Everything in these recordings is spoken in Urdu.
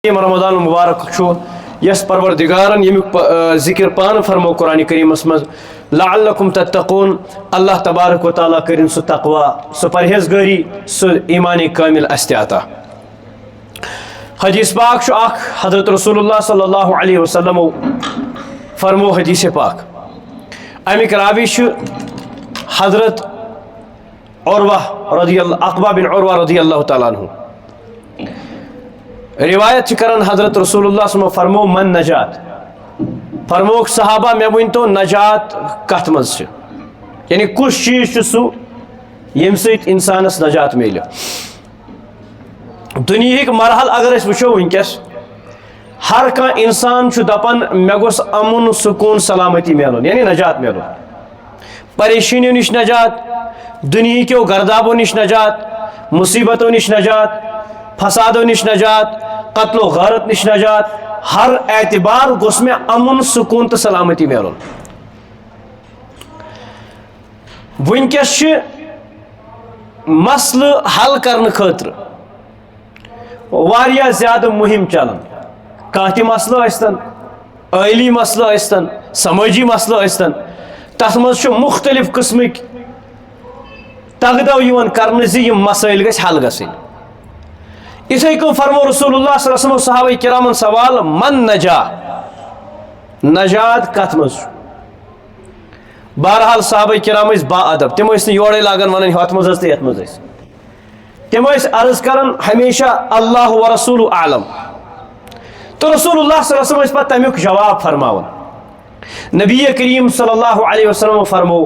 رمضان مبارک یس پروردگارن یمیک ذکر پان فرمو قرآن کریمس مز لعلکم تتقون اللہ تبارک و تعالیٰ کرن سو تقوی سو پرہیزگاری سو ایمان کامل استعطا حدیث پاک شو اخ حضرت رسول اللہ صلی اللہ علیہ وسلم فرمو حدیث پاک امیک راوی شو حضرت عروہ رضی اللہ عقبہ بن عروہ رضی اللہ تعالیٰ عنہ روایت کرن حضرت رسول اللہ صلی اللہ علیہ وسلم فرمو من نجات فرموک صحابہ میں ونتو نجات کت مز یعنی کس چیز سو یم سیت انسانس نجات میلو دنیا مرحل اگر اس وچو ونکس ہر کان انسان دپان مے گوس امن سکون سلامتی میلون یعنی نجات میلون پریشانیوں نش نجات دنیا کیو گردابوں نش نجات مصیبتوں نش نجات فسادوں نش نجات قتل و غارت نش نجات ہر اعتبار گوس میں امن سکون تو سلامتی میلون ونکس مسئلہ حل کرنے خاطر واریاہ زیادہ مہم چلان کانہ مسئلہ ٲسۍتن عٲلی مسئلہ ٲسۍتن سمٲجی مسئلہ ٲسۍتن تتھ منٛز مختلف قسمک تغدو یوان کرنے زِ یم مسائل گژھِ حل گژھٕنۍ اسی کو فرمو رسول اللہ صلی اللہ علیہ وسلم صحابہ کرامن سوال من نجا نجات کت مز بہرحال صحابہ کرام با ادب تم یورے لاگان ون ہت مز تو یت مز تم عرض کران ہمیشہ اللہ و رسول عالم تو رسول اللہ صلی اللہ علیہ وسلم پتہ تمیک جواب فرماون نبی کریم صلی اللہ علیہ وسلم فرمو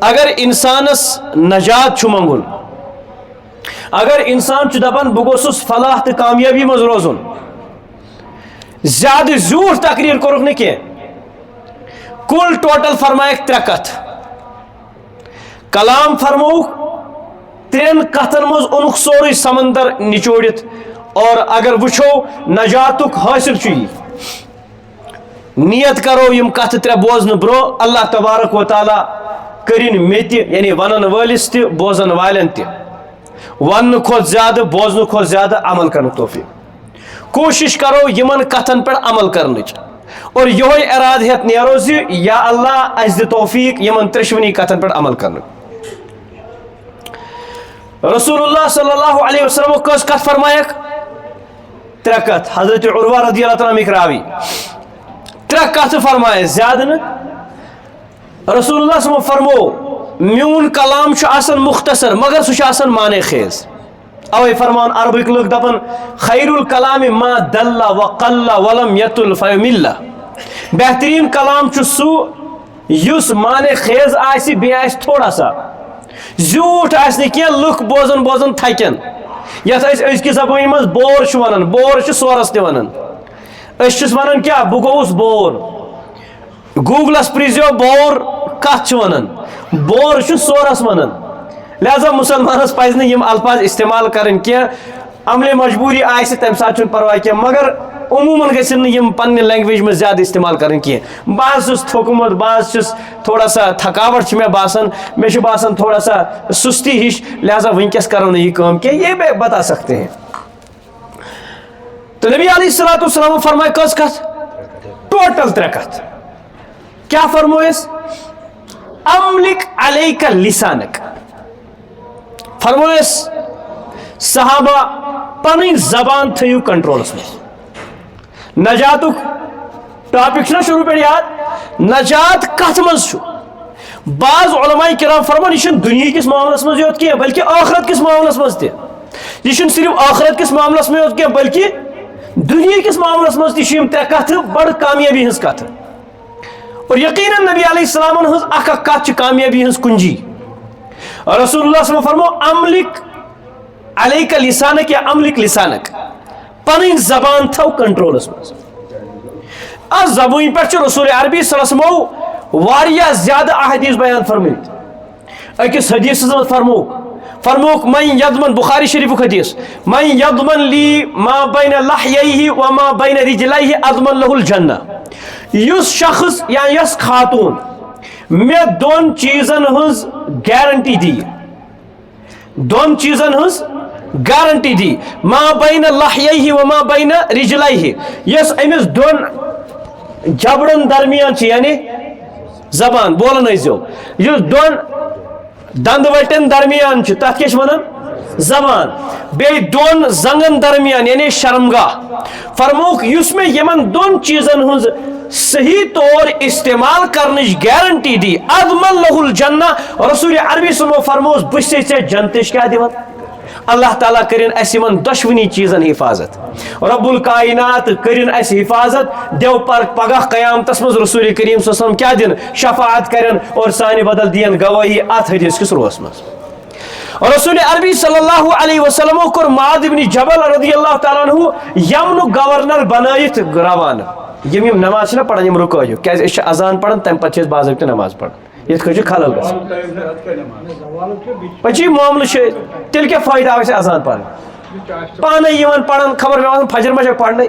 اگر انسانس نجات منگن اگر انسان دپان بہ گوسس فلاح تو کامیابی مز روزن زیادہ زیوٹھ تقریر کورک نا کی کل ٹوٹل فرمائک ترے کت کلام فرموک ترین کتن مز اونک سوری سمندر نچوڑت اور اگر وچھو نجاتک حاصل چی نیت کرو یم کت ترے بوزن برو اللہ تبارک و تعالی کرن مت یعنی ونن والس تہ بوزن والن تہ ون کھت زیادہ بوزن کھت زیادہ عمل کرنے توفیق کوشش کرو یمن کتن پر عمل کرنچ اور یہ اراد ہت نیرو زی یا اللہ اس دِ توفیق یمن ترشونی کتن پر عمل کرنے رسول اللہ صلی اللہ علیہ وسلم کس کت فرمائک ترے کت حضرت عروہ رضی اللہ تعالیٰ عنہ راوی ترے کت فرمائے زیادہ نا رسول اللہ صلی اللہ علیہ وسلم فرمو میون کلام آسان مختصر مگر سہ معنی خیز اوے فرمان عربک لوگ دپن خیر الکلام ما دل وقل ولم یتل فیمل بہترین کلام سہ یس معنی خیز آسی بی آس تھوڑا سا زیوٹ آس کی لک بوزن بوزن تھکن یت ازکہ زبان مز بور ونان بور سورس تہ ونان اس ونان کیا بہ گوس بور گوگلس پریزو بور کت ونان بور سورس ونان لہذا مسلمانس پز یم الفاظ استعمال کرن کی عمل مجبوری آس تمہ سات پرواہ کی مگر عموماً گھن یم پنہ لینگویج میں زیادہ استعمال کرن کی بعض تھوکمت بعض تھوڑا سا تھکاوٹ میں باسان مے باسان تھوڑا سا سستی ہش لہذا ونکس کرو یہ کام کی یہ بھی بتا سکتے ہیں تو نبی علیہ الصلوۃ والسلام فرمائے کس کت ٹوٹل ترے کت کیا فرمویس املک علیک لسانک فرمویس صحابہ پنن زبان تھیو کنٹرولس میں نجاتک ٹاپک چھنا شروع پہ یاد نجات کت مز بعض علماء کرام فرمان یہ دنیا کس معاملس مز یوت کی بلکہ آخرت کس معاملس مز تہ یہ صرف آخرت کس معاملس میں یوت کی بلکہ دنیا کس معاملس مز تہ ترے کت بڑ کامیابی ہز کت اور یقیناً نبی علیہ السلام ہز اخ کت کامیابی ہز کنجی رسول اللہ صلی اللہ علیہ وسلم فرمو املک علیک لسانک یا املک لسانک پنن زبان تھو کنٹرولس مز اس زبان پہ رسول عربی صلی اللہ علیہ وسلم واریاہ زیادہ احادیث بیان فرمت اکس حدیث فرموک من یضمن بخاری شریف حدیث من یضمن لی ما بین لحییہ وما بین رجلیہ اضمن له الجنہ یس شخص یا یس خاتون میں دون چیزن ہز گارنٹی دی دون چیزن ہز گارنٹی دی ما بین لحیہ و ما بین رجلیہ یس امس دون جبڑن درمیان چھ یعنی زبان بولن ٲسۍزیو یس دون دند وٹن درمیان چھ تتھ کیٛاہ چھِ ونان زبان بیٚیہِ دون زنگن درمیان یعنی شرمگاہ فرموک یس میں یمن دون چیزن ہنز صحیح طور استعمال کرنچ گارنٹی دی اضمن لہ الجنہ رسول عربی سنو فرموس بہ چھُسے ژےٚ جنتٕچ کیٛاہ دِوان اللہ تعالیٰ کرن اس یمن دشونی چیزن حفاظت رب الکائنات کرن اس حفاظت دیو پر پگہ قیامتس مز رسول کریم صلی اللہ علیہ وسلم کیا دن شفاعت کرن اور سانہ بدل دین گواہی ات حدیث کس روس مز اور رسول عربی صلی اللہ علیہ وسلم کور معاذ بن جبل رضی اللہ تعالیٰ عنہ یمن گورنر بنائت روانہ یم نماز چھنا پڑھان یم رکوع کیاز اس اذان پڑھان تم پتہ باضابطہ نماز پڑھان یہ کھجو خلل گژھان پچی معاملہ چھ تیل کیا فائدہ آسہ اذان پڑھن پانے یوان پڑھان خبر مے فجر ما پڑھنے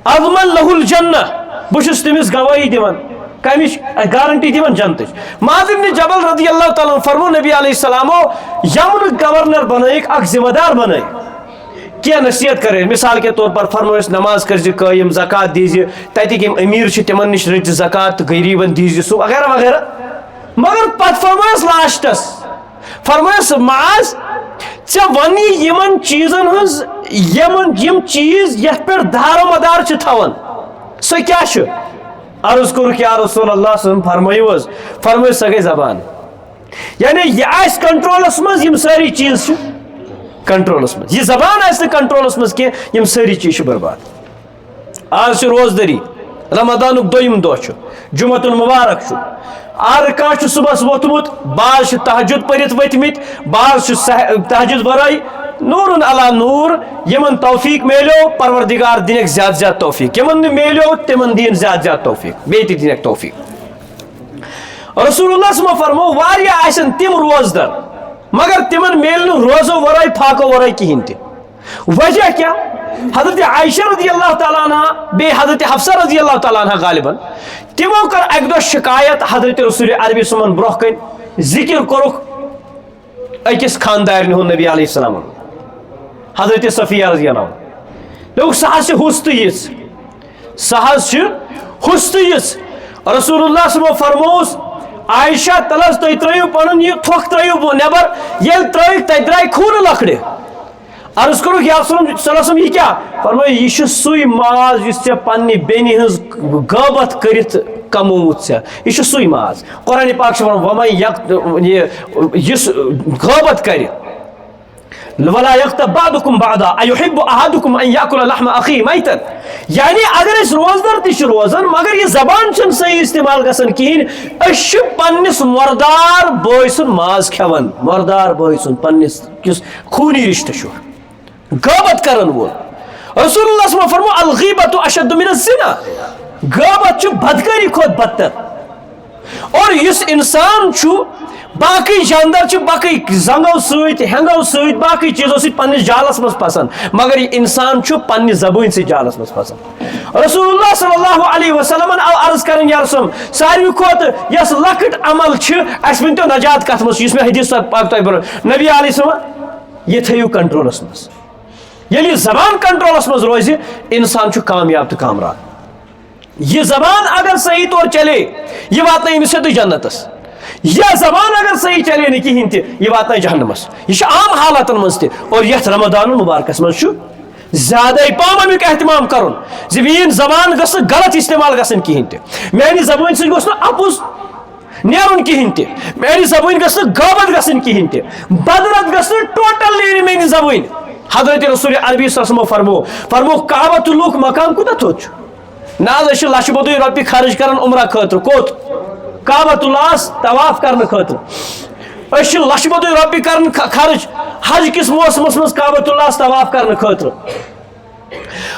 اضمن لہ الجنہ بہ چھس تمس گواہی دیوان کمچ گارنٹی دیوان جنتچ معاذ بن جبل رضی اللہ تعالیٰ عنہ فرمو نبی علیہ السلامو یمن گورنر بنائک اخ ذمہ دار بنائی کیا نصیحت کرے مثال کے طور پر فرموس نماز کرزِ قائم زکات دیزِ تتک یم امیر چھ تمن نش رٹہِ زکات غریبن دیزِ سو وغیرہ وغیرہ مگر پت فرموس لاسٹس فرموس معاذ ژےٚ ونی یمن چیزن ہنز یم چیز یتھ پہ دار و مدار چھ تھاون سو کیا چھ عرض کورک یا رسول اللہ صلی اللہ علیہ وسلم فرمائیو حظ فرموس سہ گئی زبان یعنی یہ آس کنٹرولس مز یم ساری چیز چھ کنٹرولس مز یہ زبان آس کنٹرولس مز کی یم ساری چیز برباد آج روزدری رمضان دویم دہ جمعۃ المبارک ہر کھانا صبح ووتمت بعض تہجد پرت ورتمت بعض تہجد ورائے نور علی نور یمن توفیق میلو پروردگار دینک زیادہ زیادہ توفیق یمن میلو تمن دین زیادہ زیادہ توفیق بیت دینک توفیق رسول اللہ صلی اللہ علیہ وسلم فرمو واریاہ آسن تم روزدر مگر تمن میل روزو ورائے پھاکو ورائے کہین تہ وجہ کیا حضرت عائشہ رضی اللہ تعالیٰ عنہ بے حضرت حفصہ رضی اللہ تعالیٰ عنہ غالباً تمو کر اک دہ شکایت حضرت رسول عربی صلی برہ کن ذکر کورک اکس خاندارن ہند نبی علیہ السلام حضرت صفیہ رضی اللہ عنہ دوک سہ حظ حس یژ سہ حظ حس یژ رسول اللہ صلی اللہ فرموس عائشہ تلس تھی ترو پن یہ تھوک ترو نبر یل ترک تہ درائے خون لکڑ عرض کرو یا رسول اللہ صلی اللہ علیہ وسلم یہ کیا فرمائے یہ سوئی ماز اس ژےٚ پننہِ بیٚنہِ ہٕنٛز غٲبت کٔرِتھ کمومُت ژےٚ یہ سوئی ماز قرآن پاک چھُ ونان وَمَن یُس غٲبت کرِ وَلَا يَغْتَبْ بَعْضُكُمْ بَعْضًا أَيُحِبُّ أَحَدُكُمْ أَن يَأْكُلَ لَحْمَ أَخِيهِ مَيْتًا یعنی اگر اس روزدر تہ روزان مگر یہ زبان چھنہ صحیح استعمال گژھان کہین اس پنس مردار بوے سن ماز کھیوان مردار بوے سن پنس کس خونی رشتہ چھ غیبت کرن وول رسول اللہ صلی اللہ علیہ وسلم فرمو الغیبت اشد من الزنا غیبت چھ بدکاری کھوت بدتر اور اس انسان چھ باقی جاندار چھ باقی زنگو سۭتۍ ہینگو سۭتۍ باقی چیزو سۭتۍ پننس جالس مز پسند مگر یہ انسان چھ پننہِ زبٲنۍ سۭتۍ جالس مز پسند رسول اللہ صلی اللہ علیہ وسلم آو عرض کرن یا رسول ساروی کھوت یس لکٹ عمل چھ اس ؤنتو نجات کتھ مز یس میں حدیث پاک تۄہہِ برونٛہہ نبی علیہ السلام یہ تھٲیِو کنٹرولس مز ییٚلہِ زبان کنٹرولس مز روزِ انسان چھ کامیاب تو کامران یہ زبان اگر صحیح طور چلے یہ واتنٲیہِ أمِس سیوٚدُے جنتس یہ زبان اگر صحیح چلے نا کہین تہ یہ واتنٲیہِ جہنمس یہ عام حالاتن مز تہ اور یتھ رمضان المبارکس مز زیادہ پہم امیک اہتمام کرن زِ میٲنۍ زبان گژھِ غلط استعمال گژھن کہین تہ میانہِ زبٲنۍ سۭتۍ گوٚژھ نہٕ اپُز نیرُن کہین تہ میانہِ زبٲنۍ گژھِ نہٕ غٲبت گژھٕنۍ کہین تہ بدرت گژھِ نہٕ ٹوٹل نیرِ میانہِ زبٲنۍ حضرت رسول عربی صلی اللہ علیہ وسلم فرمو کعبۃ اللہ مقام کوتاہ تھوٚد چھُ نہ حظ أسۍ چھِ لچھِ بوٚدُے رۄپیہِ خرٕچ کران عمرہ خٲطرٕ کوٚت کعبۃ اللہس طواف کرنہٕ خٲطرٕ أسۍ چھِ لچھِ بوٚدُے رۄپیہِ کران خرٕچ حج کس موسمس مز کعبۃ اللہس طواف کرنہٕ خٲطرٕ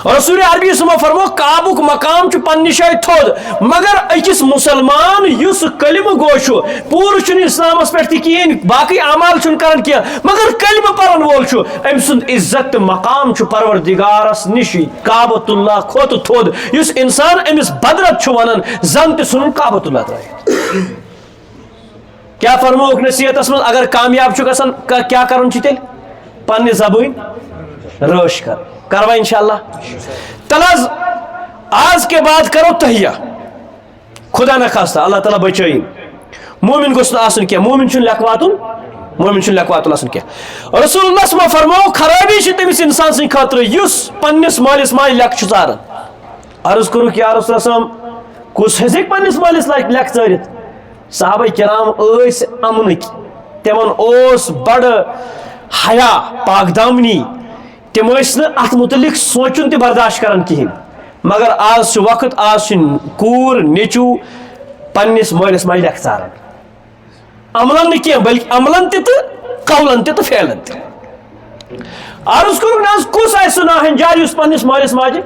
رسول عربی صلی اللہ علیہ وسلم فرمو کعبُک مقام چھُ پننہِ جایہِ تھوٚد مگر أکِس مسلمان یُس کلمہٕ گوٚو چھُ پوٗرٕ چھُنہٕ اسلامس پٮ۪ٹھ تہِ کہیٖنۍ باقٕے اعمال چھُنہٕ کران کینٛہہ مگر کلمہٕ پرن وول چھُ أمۍ سُنٛد عزت تہٕ مقام چھُ پروردگارس نِش کعبۃ اللہ کھۄتہٕ تھوٚد یُس انسان أمِس بدرت چھُ ونان زن تہِ ژھُنُن کعبۃ اللہ ترٲیِتھ کیا فرمووُکھ نصیحتس منٛز اگر کامیاب چھُ گژھان کیا کرُن چھُ تیٚلہِ پنہ زبان رٲش کروا انشاءاللہ. تل آز کے بعد کرو تحیہ. خدا نخواستہ اللہ تعالیٰ بچائیں. مومن گوس آسن کیا, مومن چھن لیکواتن, مومن چھن لیکواتن آسن کیا. رسول اللہ صلی اللہ علیہ وسلم فرماو خرابی چھ تمس انسان سن خاطر یس پنس مالس ماج لیک چھ ژارن. عرض کرو کہ یا رسول اللہ صلی اللہ علیہ وسلم کس ہیک پنس مالس لیک ژارت. صحابہ کرام ایس امنک, تمن اوس بڑ حیا پاک دامنی, تم ٲسۍ نہٕ اتھ متعلق سوچن تہ برداشت کران کہین. مگر آز چھ وقت, آز چھ کور نیچو پنس مالس ماج لیک ژاران. عملن نہ کینٛہہ بلکہ عملن تہ قولن تہ فعلن تہ. عرض کرو ناز کس آسہِ سُہ ناہنجار یُس پنس مالس ماجہِ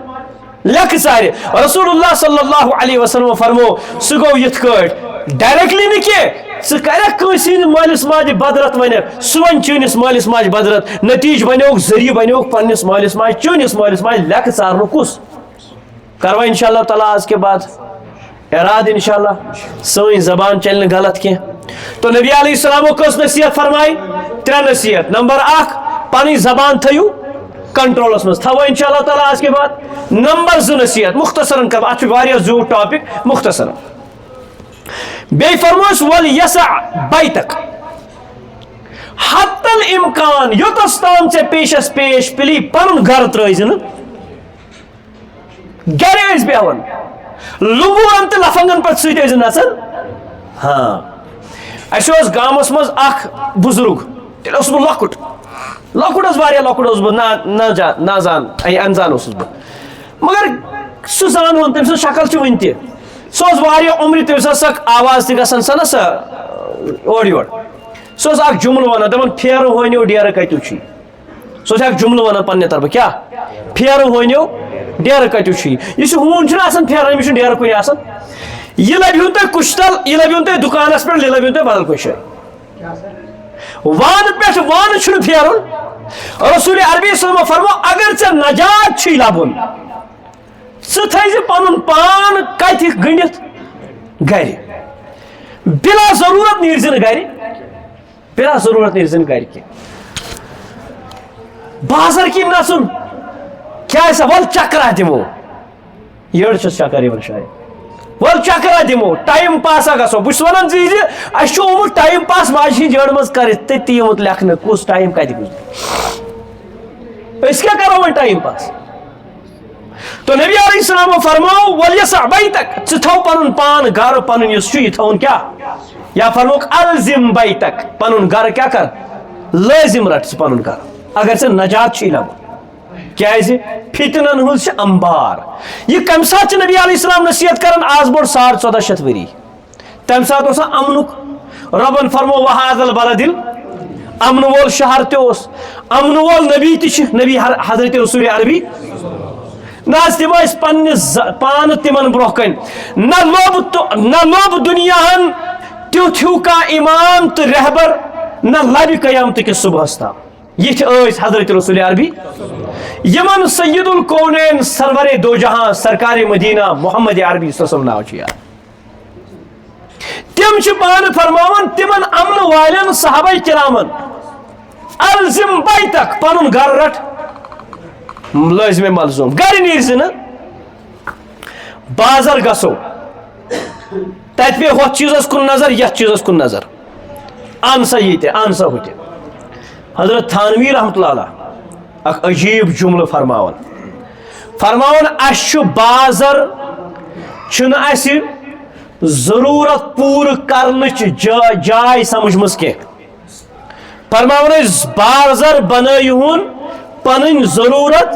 لیکھ ژارِ. رسول اللہ صلی اللہ علیہ وسلم فرمو سہ گو یتھ کٲٹھۍ ڈائریکٹلی نہ کینٛہہ ژٕ کرکھ کٲنٛسہِ ہٕنٛدِ مالس ماجہِ بدرت ونکھ سُہ ون چٲنِس مالس ماجہِ بدرت, نتیجہ بنیوکھ ذریعہ بنیوکھ پنس مالس ماجہِ چٲنِس مالس ماجہِ لیکھ ژارنُک کُس. کروا انشاءاللہ تعالیٰ آج کے بعد اراد انشاءاللہ سٲنۍ زبان چلہِ نہٕ غلط کینٛہہ. تو نبی علیہ السلام کس نصیحت فرمائی؟ 3 نصیحت. نمبر 1 پنٕنۍ زبان تھٲیِو کنٹرولس مز, تھاو انشاءاللہ تعالیٰ آج کے بعد. نمبر 2 نصیحت مختصراً کر, اتھ واریاہ زیوٗٹھ ٹاپک مختصراً. بیٚیہِ فرموس ول یسع بیتک حتی الامکان, یوتس تام ژےٚ پیشس پیش پِلی پنُن گرٕ ترٲیزِ نہٕ. گرِ ٲسۍ بیٚہوان لُگوٗرن تہٕ لفنگن پٮ۪ٹھ سۭتۍ ٲسۍ نژان. ہاں اسہِ اوس گامس منٛز اکھ بُزرگ, تیٚلہِ اوسُس بہٕ لۄکُٹ اوس واریاہ لۄکُٹ اوسُس بہٕ, نازان انزان اوسُس بہٕ, مگر سُہ زانہون تٔمۍ سٕنٛز شکل چھِ وٕنہِ تہِ. سُہ اوس واریاہ عمرِ, تٔمِس ٲس اکھ آواز تہِ گژھان سۄ نا سۄ اورٕ یورٕ. سُہ اوس اکھ جملہٕ ونان دپان پھیرٕ ہونیو ڈیرٕ کتیو چھُے. سُہ اوس اکھ جملہٕ ونان پننہِ طرفہٕ کیٛاہ پھیرٕ ہونیو ڈیرٕ کتیو چھُے. یُس یہِ ہوٗن چھُنہ آسان پھیران أمِس چھُنہٕ ڈیرٕ کُنہِ آسان. یہ لبہون تہ کشتل, یہ لبہون تہ دکانس پہ, یہ لبہون تہ بدل کچھ جائے. وان پہ وان چھُنہٕ پھیرُن. رسول عربی صلی اللہ علیہ وسلم فرمو اگر ژےٚ نجات چھُے لبُن ژٕ تھٲیزِ پنُن پان کتہِ گٔنڈِتھ گرِ. بلا ضروٗرت نیرزِ نہٕ گرِ, بلا ضروٗرت نیرزِ نہٕ گرِ کینٛہہ. بازر کِنۍ نژُن کیٛازِ سا ول چکرا دِمو, یٔڑ چھس چکر یِوان شاید, ول چکرا دِمو ٹایم پاسا گژھو. بہٕ چھُس ونان زِ اَسہِ چھُ آمُت ٹایم پاس ماجہِ ہِنٛدِ جٲڈ منٛز کٔرِتھ تٔتی آمُت لیکھنہٕ کُس ٹایم کتہِ گُزرِ. أسۍ کیٛاہ کرو وۄنۍ ٹایم پاس. تو نبی علیہ السلام فرماو ول یسع بیتک, ژٕ تھاو پنُن پان گرٕ پنُن یُس چھُ یہِ تھاوُن کیٛاہ, یا فرموکھ الزم بیتک, پنُن گرٕ کیٛاہ کر لٲزم رٹ ژٕ پنُن گرٕ اگر ژےٚ نجات چھُے لبُن. کیازِ فتنن ہٕنٛز چھِ امبار. یہ کمہِ ساتہٕ چھِ نبی علیہ السلام نصیحت کران؟ آز برونٛٹھ 1400 ؤری. تمہِ ساتہٕ اوس امنُک. رۄبن فرمو وہذا البلد امن وول شہر تہِ اوس, امن وول نبی تہِ چھِ, نبی حضرت رسول عربی. نہ حظ تِم ٲسۍ پننِس پانہٕ تِمن برونٛہہ کَنۍ, نہ لوٚب دُنیاہن تیُتھ ہیوٗ کانٛہہ امام تہٕ رہبر, نہ لبہِ قیامتہٕ کِس صبحس تام. یِتھ ٲسۍ حضرت رسول عربی یمن سید الکونین سرور دو جہاں سرکار مدینہ محمد عربی صلی اللہ علیہ وسلم ناو چھُ یاد. تم چھِ پانہٕ فرماوان تمن امن والٮ۪ن صحابہ کرامن الزم بیتک, پنُن گرٕ رٹ لٲزمے ملزوم, گرِ نیرزِ نہٕ. بازر گژھو تتہِ پے ہُتھ چیٖزس کُن نظر یتھ چیٖزس کُن نظر, ان سا یہِ تہِ ان سا ہُہ تہِ. حضرت تھانوی رحمتہ اللہ علیہ اکھ عجیب جملہ فرماون اسہِ چھُ بازر چھُنہٕ اسہِ ضروٗرت پوٗرٕ کرنٕچ جاے سمجھمٕژ کینٛہہ. فرماون أسۍ بازر بنٲیہُن پنٕنۍ ضروٗرت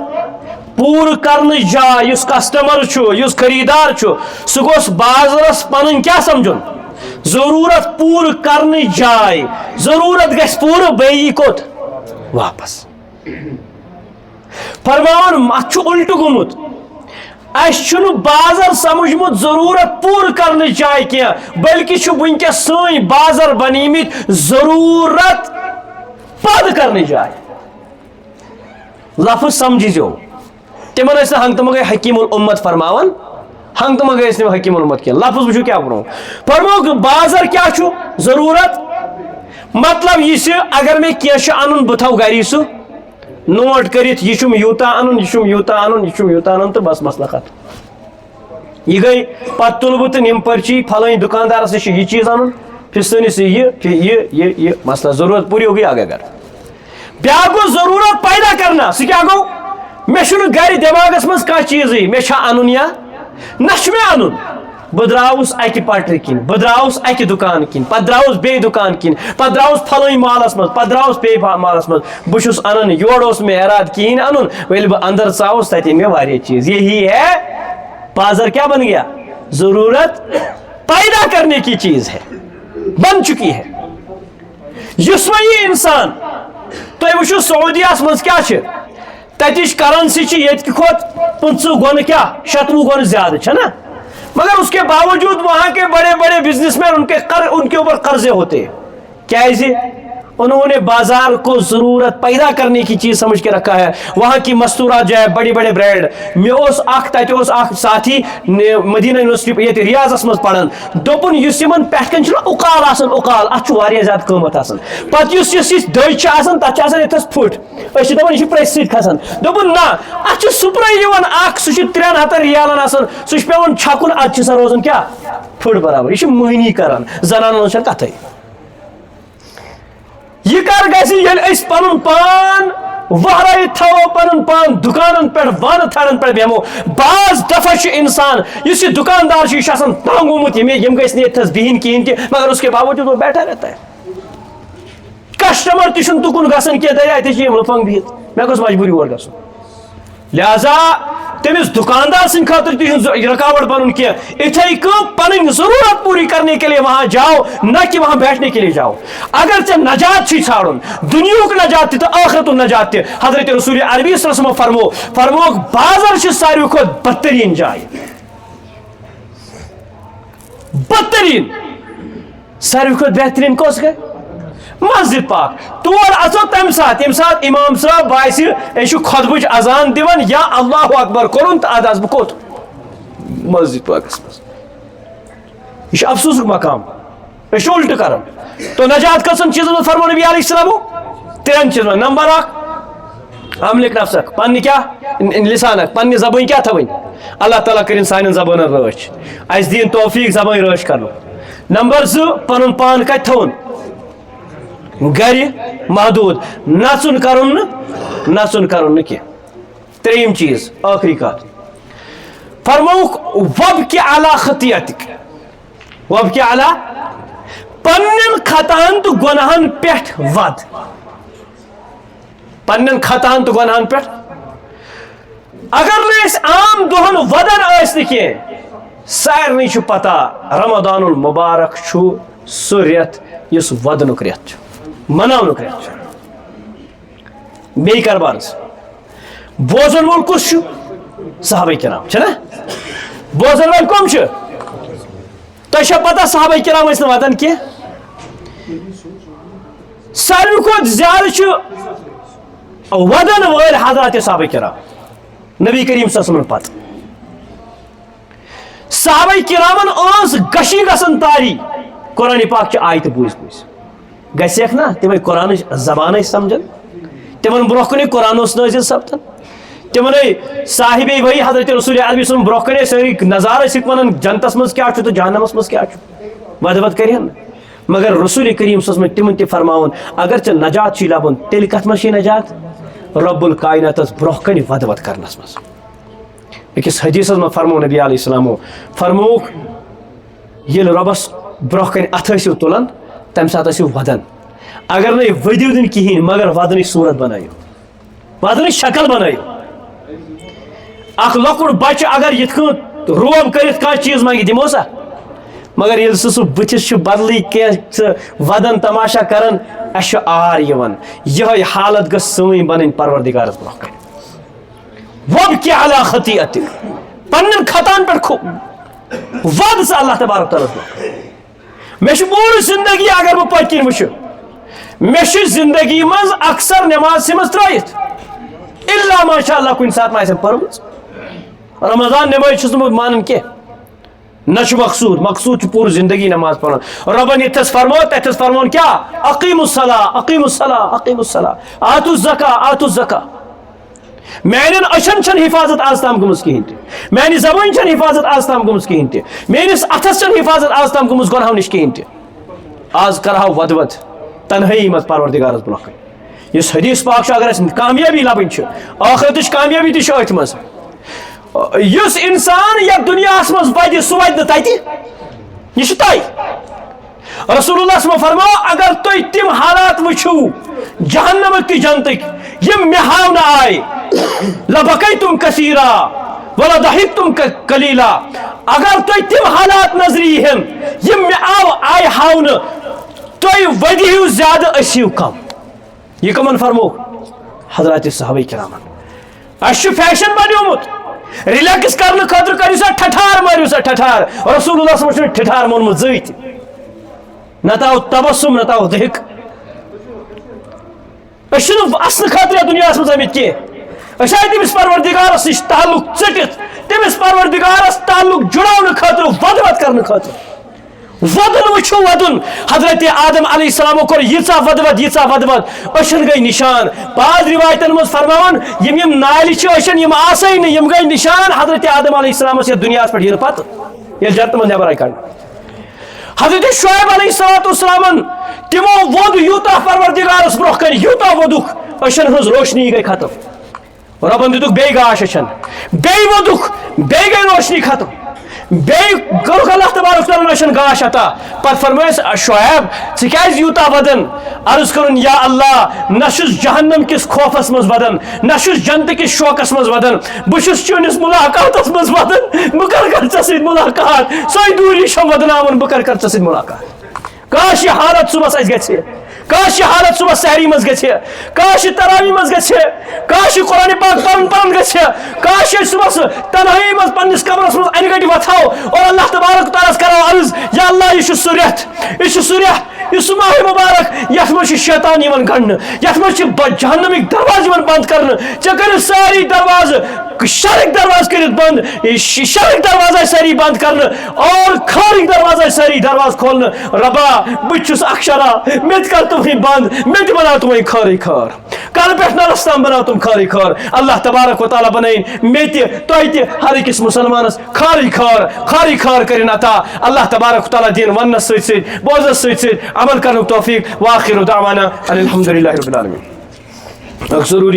پوٗرٕ کرنٕچ جاے. یُس کسٹمر چھُ, یُس خریٖدار چھُ, سُہ گوٚژھ بازرس پنٕنۍ کیٛاہ سمجھُن؟ ضروٗرت پوٗرٕ کرنٕچ جاے. ضروٗرت گژھِ پوٗرٕ بیٚیہِ یی کوٚت واپس. فرماوان اتھ چھُ الٹہٕ گوٚمُت. اسہِ چھُنہٕ بازر سمجھمُت ضروٗرت پوٗرٕ کرنٕچ جاے کینٛہہ, بلکہِ چھُ وٕنکیٚس سٲنۍ بازر بنیمٕتۍ ضروٗرت پٲدٕ کرنٕچ جاے. لفظ سمجھزیو, تمن ٲسۍ نہٕ ہنٛگتہٕ منٛگے حکیم الامت فرماوان, ہنٛگتہٕ منٛگے ٲسۍ نہٕ حکیم الامت کینٛہہ. لفظ وٕچھو کیٛاہ ووٚنو. فرموکھ بازر کیٛاہ چھُ ضروٗرت, مطلب یہِ چھِ اگر مےٚ کینٛہہ چھُ انُن بہٕ تھاوٕ گری سُہ نوٹ کرت یہ یوتا ان یہ یوتا ان یہ یوتا ان تو بس مسئلہ ختم یہ گئی پتہ تل بہ تو نم پرچی فلٲنۍ دکاندار سے یہ چیز ان پھر سنس یہ مسئلہ ضرورت پوری ہوگی آگے گھر بیاکھ گو ضرورت پیدا کرنا سہ کیا گو مے گھر دماغس مز کانٛہہ چیزٕے مے چھا انُن یا نہ چھ مے انُن بہ دراوُس اکہ پٹرِ کِنۍ بہ دراوُس اکہ دکان کِنۍ پتہٕ دراوُس بیٚیہِ دکان کِنۍ پتہٕ دراوُس فلٲنۍ مالس منٛز پتہٕ دراوُس بیٚیہِ مالس منٛز بہ چھُس انان یور اوس مے اراد کہیٖنۍ انُن ییٚلہِ بہٕ اندر ژاوُس تتہِ أنۍ مے واریاہ چیز یہی ہے بازار کیا بن گیا ضرورت پیدا کرنے کی چیز ہے بن چکی ہے یس وۄنۍ یہِ انسان تُہۍ وٕچھِو سعودیہس منٛز کیاہ چھِ تتِچ کرنسی چھِ ییٚتہِ کھۄتہٕ 50 گۄنہٕ کیاہ 60 گۄنہٕ زیادٕ چھےٚ نا مگر اس کے باوجود وہاں کے بڑے بڑے بزنس مین ان کے اوپر قرضے ہوتے کیازِ انہوں نے بازار کو ضرورت پیدا کرنے کی چیز سمجھ کے رکھا ہے وہاں کی مستورات جو ہے بڑی بڑے برانڈ میں اس ساتھی مدینہ یونیورسٹی یہ ریاضس مز پڑھان دوپن اس یمن پٮ۪ٹھ کن اقال آسان اقال اتھ واریاہ زیادٕ قۭمت آسان پتہٕ یُس دٔج چھِ آسان تتھ چھِ آسان یتھس پھٕٹ أسۍ چھِ دپان یہِ چھِ پرٛیسہِ سۭتۍ کھسان دوپُن نہ اتھ چھُ سپرے یِوان اکھ سُہ چھُ 300 ریالن آسان سُہ چھُ پیوان چھکُن ادٕ چھِ سۄ روزان کیاہ پھٕٹ برابر یہِ چھِ مٔہنی کران زنانن ہٕنٛز چھنہٕ کتھٕے یہ کر گژھِ ییٚلہِ أسۍ پنُن پان وہرٲیِتھ تھاوو پنُن پان دُکانن پٮ۪ٹھ بانہٕ تھاونن پٮ۪ٹھ بیٚہمو بعض دفعہ چھُ انسان یُس یہ دکاندار چھُ یہِ چھُ آسان تنگ گوٚمُت یِم گژھِ نہٕ ییٚتھس بِہِنۍ کِہیٖنۍ تہِ مگر اس کے باوجود وہ بیٹھا رہتا ہے کسٹمر تہِ چھُنہٕ تُکُن گژھان کینٛہہ دپہِ اَتہِ چھِ یِم لفنگ بِہِتھ مےٚ گوٚژھ مجبوٗری اور گژھُن لہذا تمس دکاندار سند خاطر تہ رکاوٹ بنن کی اتھے کم پن ضرورت پوری کرنے کے لیے وہاں جاؤ نہ کہ وہاں بیٹھنے کے لیے جاؤ اگر ژے نجات چھ ژھانڈن دنیاک نجات تہ آخرت نجات تہ حضرت رسول عربی صلی اللہ علیہ وسلم فرموک بازار چھ ساروی کھۄتہٕ بدترین جاے بدترین ساروی کھۄتہٕ بہترین کۄس گٔے مسجد پاک تور اژو تمہ سات یم سات امام صاحب باسہِ یہ خطبٕچ اذان دِوان یا اللہ اکبر کورن تو اد بہ کوٚت مسجد پاکس مز یہ افسوسک مقام یہ الٹ کران تو نجات کسن چیزن فرمو نبی علیہ السلام 3 چیزن نمبر 1 املک نفسک پنہ کیا لسانک پنہ زبان کیا تھوین اللہ تعالیٰ کرن سانن زبانن رٲچھ اس دین توفیق زبان رٲچھ کرنو نمبر 2 پنن پان کتہِ تھوُن گھر محدود نژن کرن کی 3 چیز آخری کات فرموک وبکی علی خطیئتک وبکی علی پنن خطاہن تو گناہن پٮ۪ٹھ ود پنن خطاہن تو گناہن پٮ۪ٹھ اگر نہ عام دہن ودن ٲسۍ نہٕ کینٛہہ سارنٕے چھُ پتہ رمضان المبارک چھُ سُہ رٮ۪تھ یُس ودنُک رٮ۪تھ چھُ مناونُک رٮ۪تھ چھُ بیٚیہِ کاربارس بوزن وول کُس چھُ صحابہ کرام چھنا بوزن وول کم چھِ تۄہہِ چھا پتہ صحابہ کرام ٲسۍ نہٕ ودان کینٛہہ ساروی کھۄتہٕ زیادٕ چھُ ودن وٲلۍ حضرات صحابہ کرام نبی کریم صلی اللہ علیہ وسلم پتہٕ صحابہ کرامن ٲس گشی گژھان تاری قرآن پاک چہِ آیتہٕ بوٗزۍ گژھیکھ نا تمے قرآنٕچ زبان ٲسۍ سمجھان تمن برونٛہہ کُنٕے قرآن اوس نٲزِل سپدان تمنے صاحب وحی حضرت رسول علیہ وسلم برونٛہہ کنے سٲری نظارٕ ٲسِکھ ونان جنتس منٛز کیاہ چھُ تہٕ جہنمس منٛز کیاہ چھُ ود ود کرہن مگر رسول کریم صلی اللہ علیہ وسلم تمن تہِ فرماوُن اگر ژےٚ نجات چھُے لبُن تیٚلہِ کتھ منٛز چھُے نجات رب الکائناتس برونٛہہ کنہِ ود ود کرنس منٛز أکِس حدیثس منٛز فرمو نبی علیہ السلامو فرمووُکھ ییٚلہِ رۄبس برونٛہہ کنہِ اتھ ٲسِو تُلان تمہِ ساتہٕ ٲسِو ودان اگر نہ ودیو دن کہین مگر ودنٕچ صورت بنٲیو ودنٕچ شکل بنٲیو اکھ لۄکُٹ بچہ اگر یِتھ کٔنۍ روب کٔرِتھ کانٛہہ چیٖز منگہِ دِمو سا مگر ییٚلہِ سُہ بٕتھِس چھُ بدلٕے کینٛہہ ودان تماشا کران اسہِ چھُ آر یِوان یِہے حالت گٔژھ سٲنۍ بنٕنۍ پروردگارس برونٛہہ کنہِ وبکی علی خطیئتک پننٮ۪ن خطاہن پٮ۪ٹھ ود ژٕ اللہ تبارک تعالیٰ مےٚ چھُ پوٗرٕ زندگی اگر بہٕ پٔتۍ کِنۍ وٕچھِ مےٚ چھُ زندگی منٛز اکثر نٮ۪ماز منٛز ترٲیِتھ الا ماشاء اللہ کُنہِ ساتہٕ ما آسٮ۪م پٔرمٕژ رمضان نٮ۪ماز چھُس نہٕ بہٕ مانان کینٛہہ نہ چھُ مقصوٗد چھُ پوٗرٕ زندگی نٮ۪ماز پرُن رۄبن ییٚتھس فرمو تتھس فرمون کیاہ اقیموا الصلاۃ اقیموا الصلاۃ اقیموا الصلاۃ آتوا الزکاۃ آتوا الزکاۃ میانن أچھن چھن حفاظت آز تام گٔمٕژ کِہیٖنۍ تہِ میانہِ زبٲنۍ چھن حفاظت آز تام گٔمٕژ کِہیٖنۍ تہِ میٲنِس اَتھس چھن حفاظت آز تام گٔمٕژ گۄنہو نِش کِہیٖنۍ تہِ آز کرہو ودوَد تنہٲیی منٛز پروردگارس برونٛہہ کَنہِ یُس حدیث پاک چھُ اگر اَسہِ کامیٲبی لبٕنۍ چھِ ٲخرتٕچ کامیٲبی تہِ چھِ أتھۍ منٛز یُس اِنسان یتھ دُنیاہس منٛز وَدِ سُہ وَدِ نہٕ تَتہِ یہِ چھُ تۄہہِ رسول اللہ صلی فرماو اگر تُہۍ تِم حالات وٕچھِو جہنمٕکۍ تہِ جنتٕکۍ یِم مےٚ ہاونہٕ آیہِ لبقیتم کثیرا ولضحکتم قلیلا اگر تُہۍ تِم حالات نظرِ یِہن یِم مےٚ آیہِ ہاونہٕ تُہۍ ؤدِہِو زیادٕ أسِو کم یہِ کٕمن فرموو حضرات صحابہ کرامن اَسہِ چھُ فیشن بنیومُت رِلیکس کرنہٕ خٲطرٕ کٔرِو سا ٹھٹھار مٲرِو سا ٹھٹھار رسول اللہ صلی اللہ علیہ وسلم چھُنہٕ ٹھٹھار مونمُت زٕہٕنۍ تہِ نہ تاو تبسم نہ تاو ضحک أسۍ چھِنہٕ اَسنہٕ خٲطرٕ یتھ دُنیاہس منٛز آمٕتۍ کینٛہہ أسۍ آیہِ تٔمِس پروردگارس نِش تعلق ژٔٹِتھ تٔمِس پروردگارس تعلق جُڑاونہٕ خٲطرٕ ودوَد کرنہٕ خٲطرٕ ودُن وٕچھو ودُن حضرت آدم علیہ السلامو کوٚر ییٖژاہ ودوَد أچھن گٔے نِشان بعض رِوایتن منٛز فرماوان یِم یِم نالہِ چھِ أچھن یِم آسٲنی نہٕ یِم گٔے نِشان حضرت آدم علیہ السلامس یتھ دُنیاہس پٮ۪ٹھ یِنہٕ پتہٕ ییٚلہِ جنتہٕ منٛز نٮ۪بر آیہِ کڑنہٕ حضرت شعیب علیہ الصلوۃ والسلامن تِمو ووٚد یوٗتاہ پروردگارس برونٛہہ کنہِ یوٗتاہ ووٚدُکھ أچھن ہٕنٛز روشنی گٔے ختم رۄبن دِتُکھ بیٚیہِ گاش أچھن بیٚیہِ ووٚدُکھ بیٚیہِ گٔے روشنی ختم بیٚیہِ کوٚرُکھ اللہ تبارک تعالیٰ أچھن گاش عطا پتہٕ فرمٲیس شعیب ژٕ کیازِ یوٗتاہ ودان عرض کرُن یا اللہ نہ چھُس جہنم کِس خوفس منٛز ودان نہ چھُس جنتہٕ کِس شوقس منٛز ودان بہٕ چھُس چٲنِس مُلاقاتس منٛز ودان بہٕ کر ژےٚ سۭتۍ مُلاقات سۄے دوٗری چھم ودناوان بہٕ کر ژےٚ سۭتۍ مُلاقات کاش یہِ حالت صُبحس اَسہِ گژھِ کاش یہِ حالت صُبحس سحری منٛز گژھِ کاش یہِ تراوی منٛز گژھِ کاش یہِ قرآنِ پاک پرُن گژھِ کاش أسۍ صُبحس تنہٲیی منٛز پننِس کمرس منٛز انہِ گٔٹۍ وۄتھو اور اللہ تبارک تعالیٰ کرو عرض یا اللہ یہِ چھُ سُہ رٮ۪تھ یہِ چھُ سُہ رٮ۪تھ یہِ سُہ ماہِ مُبارک یتھ منٛز چھُ شیطان یِوان گنڈنہٕ یتھ منٛز چھِ جہنمٕکۍ دروازٕ یِوان بنٛد کرنہٕ ژےٚ کٔرِتھ سٲری دروازٕ شرٕکۍ دروازٕ کٔرِتھ بنٛد شرٕکۍ دروازٕ آیہِ سٲری بنٛد کرنہٕ اور خٲرٕکۍ دروازٕ آیہِ سٲری دروازٕ کھولنہٕ رۄبا بہٕ تہِ چھُس اکشرا مےٚ تہِ کر تِم بنٛد مےٚ تہِ بناو تِمے خٲرٕے خٲر کلہٕ پٮ۪ٹھ نرس تام بناو تِم خٲرٕے خٲر اللہ تبارک و تعالیٰ بنٲیِن مےٚ تہِ تۄہہِ تہِ ہر أکِس مُسلمانس خٲرٕے خٲر کٔرِنۍ عطا اللہ تبارک و تعالیٰ دِیِن وننس سۭتۍ سۭتۍ بوزنس سۭتۍ سۭتۍ عمل کرنُک توفیق وآخر دعوانا ان الحمدُ للہ رب العالمین. ضروٗری